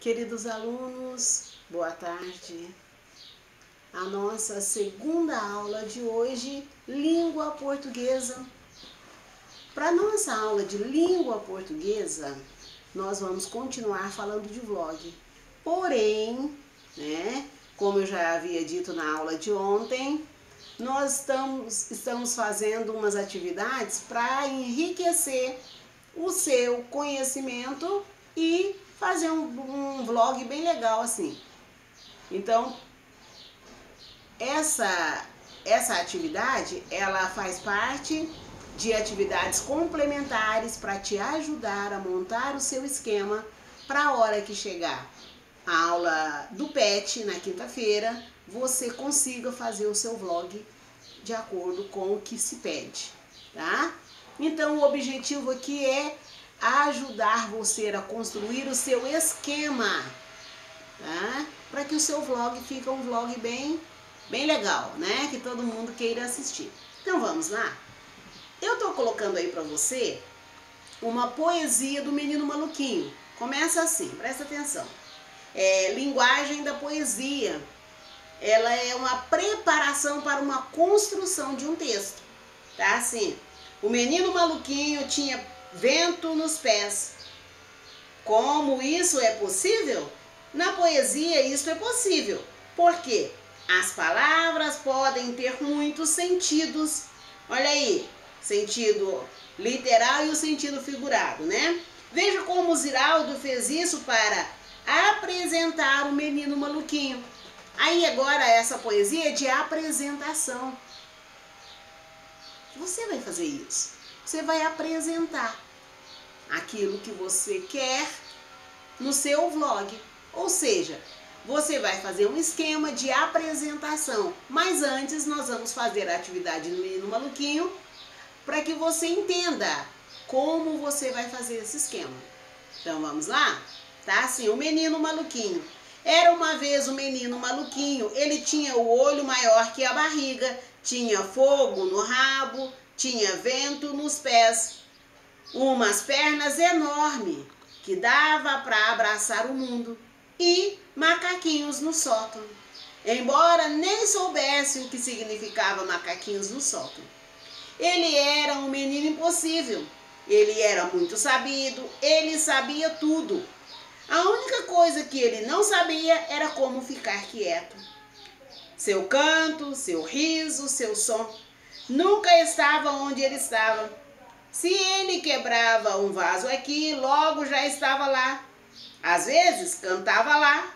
Queridos alunos, boa tarde. A nossa segunda aula de hoje, língua portuguesa. Para nossa aula de língua portuguesa, nós vamos continuar falando de vlog. Porém, como eu já havia dito na aula de ontem, nós estamos fazendo umas atividades para enriquecer o seu conhecimento e fazer um vlog bem legal assim. Então, essa atividade, ela faz parte de atividades complementares para te ajudar a montar o seu esquema para a hora que chegar a aula do PET na quinta-feira, você consiga fazer o seu vlog de acordo com o que se pede, tá? Então, o objetivo aqui é ajudar você a construir o seu esquema, tá? Para que o seu vlog fique um vlog bem legal, né? Que todo mundo queira assistir. Então, vamos lá? Eu tô colocando aí para você uma poesia do Menino Maluquinho. Começa assim, presta atenção. Linguagem da poesia. Ela é uma preparação para uma construção de um texto, tá? Assim, o Menino Maluquinho tinha vento nos pés. Como isso é possível? Na poesia isso é possível. Por quê? As palavras podem ter muitos sentidos. Olha aí, sentido literal e o sentido figurado, né? Veja como o Ziraldo fez isso para apresentar o Menino Maluquinho. Aí agora essa poesia é de apresentação. Você vai fazer isso. Você vai apresentar aquilo que você quer no seu vlog. Ou seja, você vai fazer um esquema de apresentação. Mas antes nós vamos fazer a atividade do Menino Maluquinho para que você entenda como você vai fazer esse esquema. Então vamos lá? Tá assim, o Menino Maluquinho. Era uma vez um menino maluquinho, ele tinha o olho maior que a barriga, tinha fogo no rabo, tinha vento nos pés, umas pernas enormes que dava para abraçar o mundo e macaquinhos no sótão, embora nem soubesse o que significava macaquinhos no sótão. Ele era um menino impossível, ele era muito sabido, ele sabia tudo. A única coisa que ele não sabia era como ficar quieto. Seu canto, seu riso, seu som nunca estava onde ele estava. Se ele quebrava um vaso aqui, logo já estava lá. Às vezes cantava lá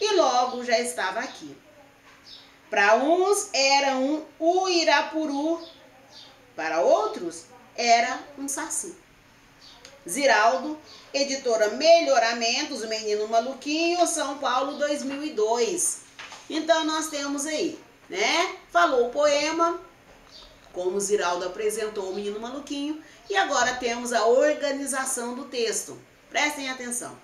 e logo já estava aqui. Para uns era um uirapuru, para outros era um saci. Ziraldo, editora Melhoramentos, o Menino Maluquinho, São Paulo 2002. Então nós temos aí, né? Falou o poema, como Ziraldo apresentou o Menino Maluquinho, e agora temos a organização do texto. Prestem atenção.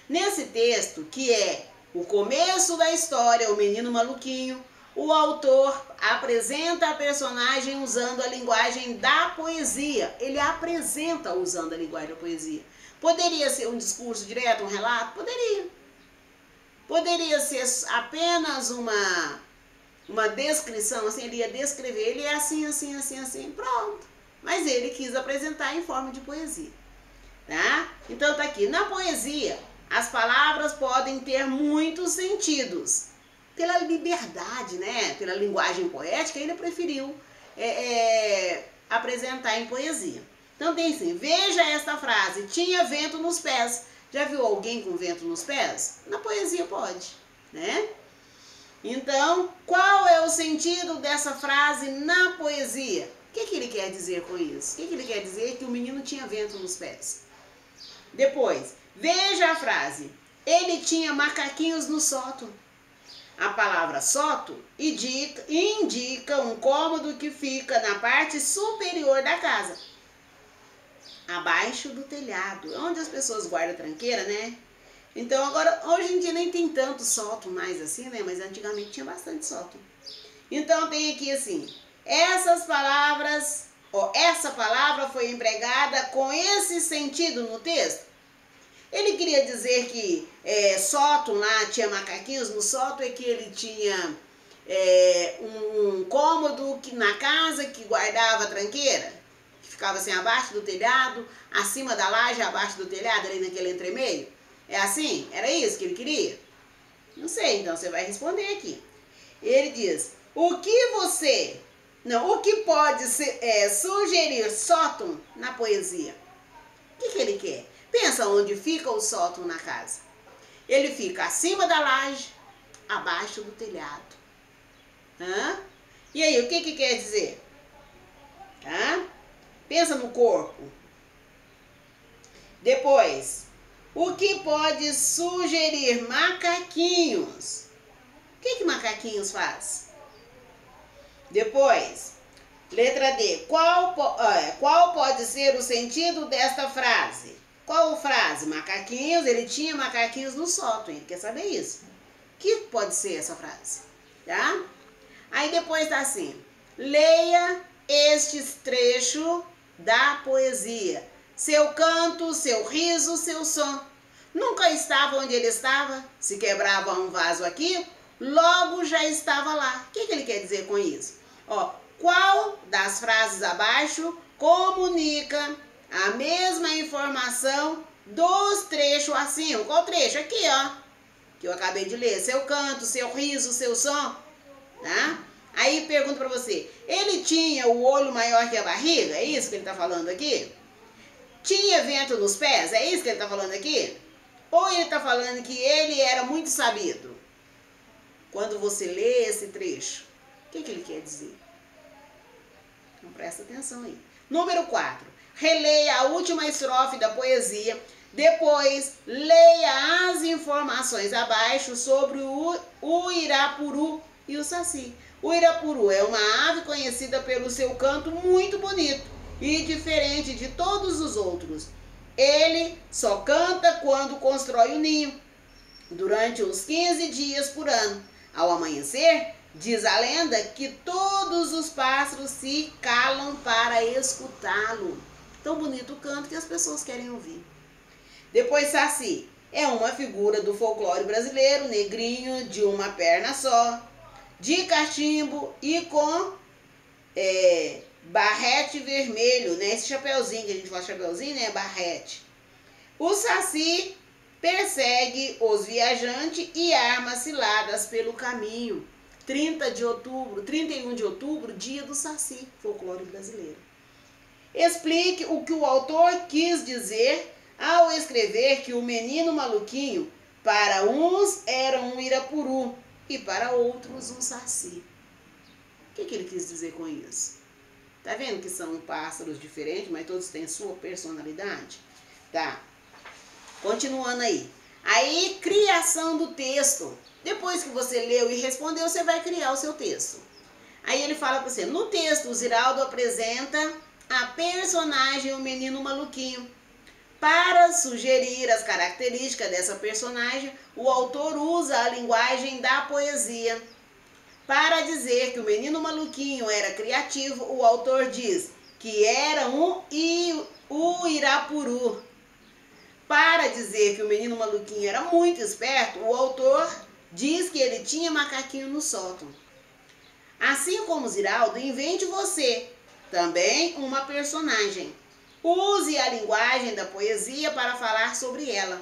Nesse texto, que é o começo da história, o Menino Maluquinho, o autor apresenta a personagem usando a linguagem da poesia. Ele apresenta usando a linguagem da poesia. Poderia ser um discurso direto, um relato? Poderia. Poderia ser apenas uma descrição, assim, ele ia descrever, ele é assim, assim, assim, assim, pronto. Mas ele quis apresentar em forma de poesia, tá? Então tá aqui, na poesia, as palavras podem ter muitos sentidos. Pela liberdade, né? Pela linguagem poética, ele preferiu apresentar em poesia. Então tem assim, veja esta frase, tinha vento nos pés. Já viu alguém com vento nos pés? Na poesia pode, né? Então, qual é o sentido dessa frase na poesia? O que ele quer dizer com isso? O que ele quer dizer? Que o menino tinha vento nos pés. Depois, veja a frase, ele tinha macaquinhos no sótão. A palavra sótão indica um cômodo que fica na parte superior da casa, abaixo do telhado, onde as pessoas guardam tranqueira, né? Então agora, hoje em dia nem tem tanto sótão mais assim, né? Mas antigamente tinha bastante sótão. Então tem aqui assim, essa palavra foi empregada com esse sentido no texto. Ele queria dizer que sótão lá tinha macaquinhos, no sótão é que ele tinha um cômodo na casa que guardava a tranqueira, que ficava assim abaixo do telhado, acima da laje, abaixo do telhado, ali naquele entremeio. É assim? Era isso que ele queria? Não sei, então você vai responder aqui. Ele diz, o que pode sugerir sótão na poesia? O que ele quer? Pensa onde fica o sótão na casa. Ele fica acima da laje, abaixo do telhado. E aí, o que quer dizer? Pensa no corpo. Depois, o que pode sugerir macaquinhos? O que macaquinhos faz? Depois, letra D. Qual pode ser o sentido desta frase? Qual frase? Macaquinhos, ele tinha macaquinhos no sótão, ele quer saber isso. O que pode ser essa frase? Tá? Aí depois tá assim, leia estes trechos da poesia. Seu canto, seu riso, seu som. Nunca estava onde ele estava. Se quebrava um vaso aqui, logo já estava lá. O que ele quer dizer com isso? Qual das frases abaixo comunica a mesma informação dos trechos acima? Qual trecho? Aqui, que eu acabei de ler. Seu canto, seu riso, seu som. Tá? Aí pergunto pra você, ele tinha o olho maior que a barriga? É isso que ele tá falando aqui? Tinha vento nos pés? É isso que ele tá falando aqui? Ou ele tá falando que ele era muito sabido? Quando você lê esse trecho, o que ele quer dizer? Então presta atenção aí. Número 4. Releia a última estrofe da poesia. Depois, leia as informações abaixo sobre o irapuru e o saci. O irapuru é uma ave conhecida pelo seu canto muito bonito e diferente de todos os outros. Ele só canta quando constrói o ninho, durante uns 15 dias por ano. Ao amanhecer, diz a lenda que todos os pássaros se calam para escutá-lo. Tão bonito o canto que as pessoas querem ouvir. Depois, saci é uma figura do folclore brasileiro, negrinho, de uma perna só, de cachimbo e com barrete vermelho, né? Esse chapeuzinho que a gente fala chapeuzinho, né? Barrete. O saci persegue os viajantes e arma ciladas pelo caminho. 31 de outubro, dia do saci, folclore brasileiro. Explique o que o autor quis dizer ao escrever que o menino maluquinho, para uns era um irapuru e para outros um saci. O que ele quis dizer com isso? Tá vendo que são pássaros diferentes, mas todos têm sua personalidade? Tá. Continuando aí. Aí, criação do texto. Depois que você leu e respondeu, você vai criar o seu texto. Aí ele fala para você, no texto, o Ziraldo apresenta a personagem, o menino maluquinho. Para sugerir as características dessa personagem, o autor usa a linguagem da poesia. Para dizer que o menino maluquinho era criativo, o autor diz que era o irapuru. Para dizer que o menino maluquinho era muito esperto, o autor diz que ele tinha macaquinho no sótão. Assim como Ziraldo, invente você também uma personagem. Use a linguagem da poesia para falar sobre ela.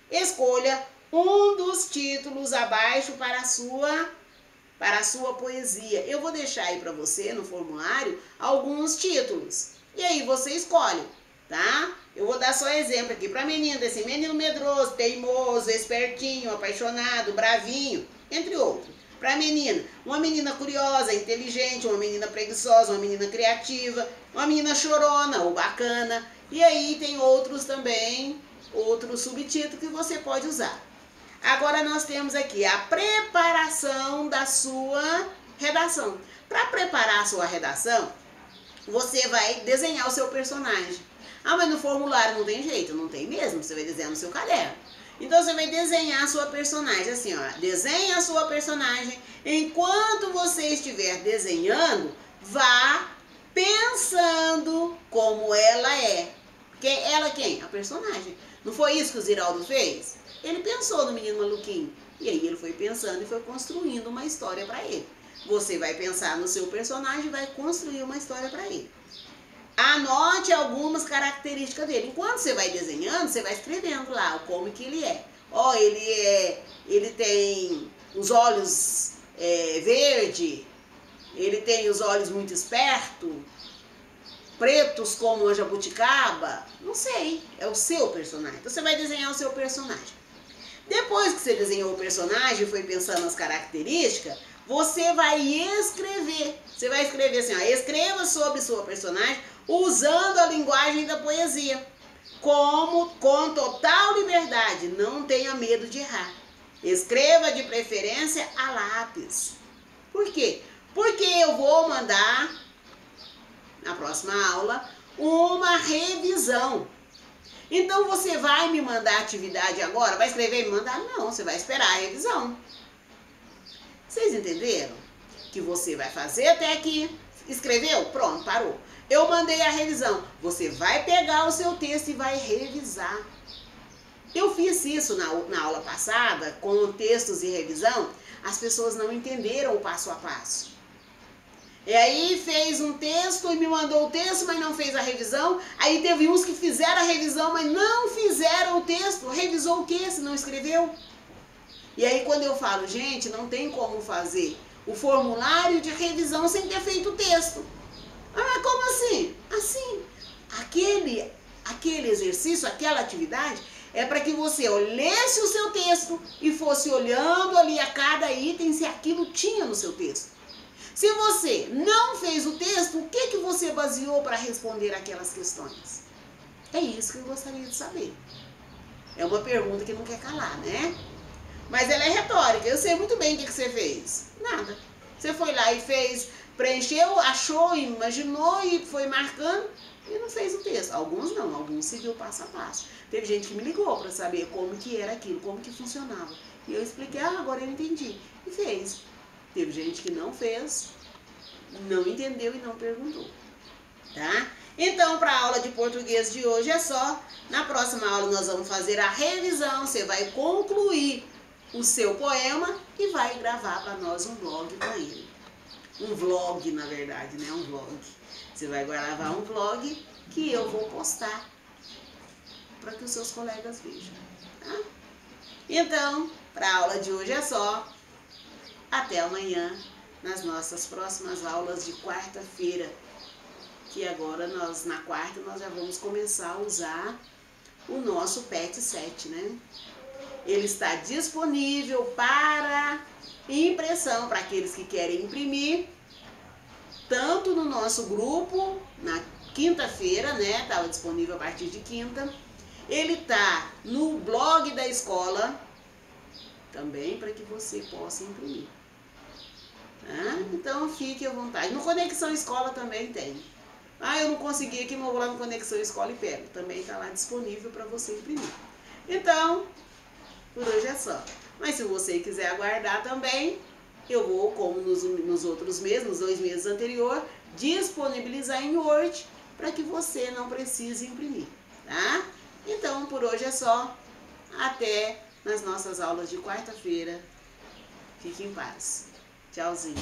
Escolha um dos títulos abaixo para a sua poesia. Eu vou deixar aí para você no formulário alguns títulos. E aí você escolhe, tá? Eu vou dar só exemplo aqui para menino, desse menino medroso, teimoso, espertinho, apaixonado, bravinho, entre outros. Para menina, uma menina curiosa, inteligente, uma menina preguiçosa, uma menina criativa, uma menina chorona ou bacana. E aí tem outros também, outros subtítulos que você pode usar. Agora nós temos aqui a preparação da sua redação. Para preparar a sua redação, você vai desenhar o seu personagem. Ah, mas no formulário não tem jeito? Não tem mesmo, você vai desenhar no seu caderno. Então você vai desenhar a sua personagem, assim, desenha a sua personagem. Enquanto você estiver desenhando, vá pensando como ela é. Porque Ela quem? A personagem. Não foi isso que o Ziraldo fez? Ele pensou no menino maluquinho. E aí ele foi pensando e foi construindo uma história para ele. Você vai pensar no seu personagem e vai construir uma história para ele. Anote algumas características dele. Enquanto você vai desenhando, você vai escrevendo lá como que ele é. Ó, ele tem os olhos verde, ele tem os olhos muito espertos, pretos como a jabuticaba. Não sei, é o seu personagem. Então você vai desenhar o seu personagem. Depois que você desenhou o personagem e foi pensando nas características, você vai escrever. Você vai escrever assim, ó, escreva sobre sua personagem usando a linguagem da poesia. Com total liberdade, não tenha medo de errar. Escreva de preferência a lápis. Por quê? Porque eu vou mandar, na próxima aula, uma revisão. Então você vai me mandar atividade agora? Vai escrever e me mandar? Não, você vai esperar a revisão. Vocês entenderam? Que você vai fazer até aqui. Escreveu? Pronto, parou. Eu mandei a revisão. Você vai pegar o seu texto e vai revisar. Eu fiz isso na aula passada, com textos e revisão. As pessoas não entenderam o passo a passo. E aí fez um texto e me mandou o texto, mas não fez a revisão. Aí teve uns que fizeram a revisão, mas não fizeram o texto. Revisou o quê se não escreveu? E aí quando eu falo, gente, não tem como fazer o formulário de revisão sem ter feito o texto. Ah, como assim? Assim, aquele exercício, aquela atividade, é para que você lesse o seu texto e fosse olhando ali a cada item se aquilo tinha no seu texto. Se você não fez o texto, o que você baseou para responder aquelas questões? É isso que eu gostaria de saber. É uma pergunta que não quer calar, né? Mas ela é retórica. Eu sei muito bem o que você fez. Nada. Você foi lá e fez, preencheu, achou, imaginou e foi marcando e não fez o texto. Alguns não, alguns seguiu passo a passo. Teve gente que me ligou para saber como que era aquilo, como que funcionava. E eu expliquei, agora eu entendi. E fez. Teve gente que não fez, não entendeu e não perguntou. Tá? Então, para a aula de português de hoje é só. Na próxima aula nós vamos fazer a revisão. Você vai concluir o seu poema e vai gravar para nós um blog com ele. Um vlog, na verdade, né? Um vlog. Você vai gravar um vlog que eu vou postar para que os seus colegas vejam. Tá? Então, para a aula de hoje é só. Até amanhã, nas nossas próximas aulas de quarta-feira. Que agora, na quarta, nós já vamos começar a usar o nosso PET 7, né? Ele está disponível para impressão, para aqueles que querem imprimir, tanto no nosso grupo, na quinta-feira, né? Estava disponível a partir de quinta. Ele está no blog da escola, também para que você possa imprimir. Tá? Então, fique à vontade. No Conexão Escola também tem. Ah, eu não consegui aqui, mas vou lá no Conexão Escola e pego. Também está lá disponível para você imprimir. Então, por hoje é só. Mas se você quiser aguardar também, eu vou, como nos outros meses, nos 2 meses anteriores, disponibilizar em Word para que você não precise imprimir, tá? Então, por hoje é só. Até nas nossas aulas de quarta-feira. Fique em paz. Tchauzinho.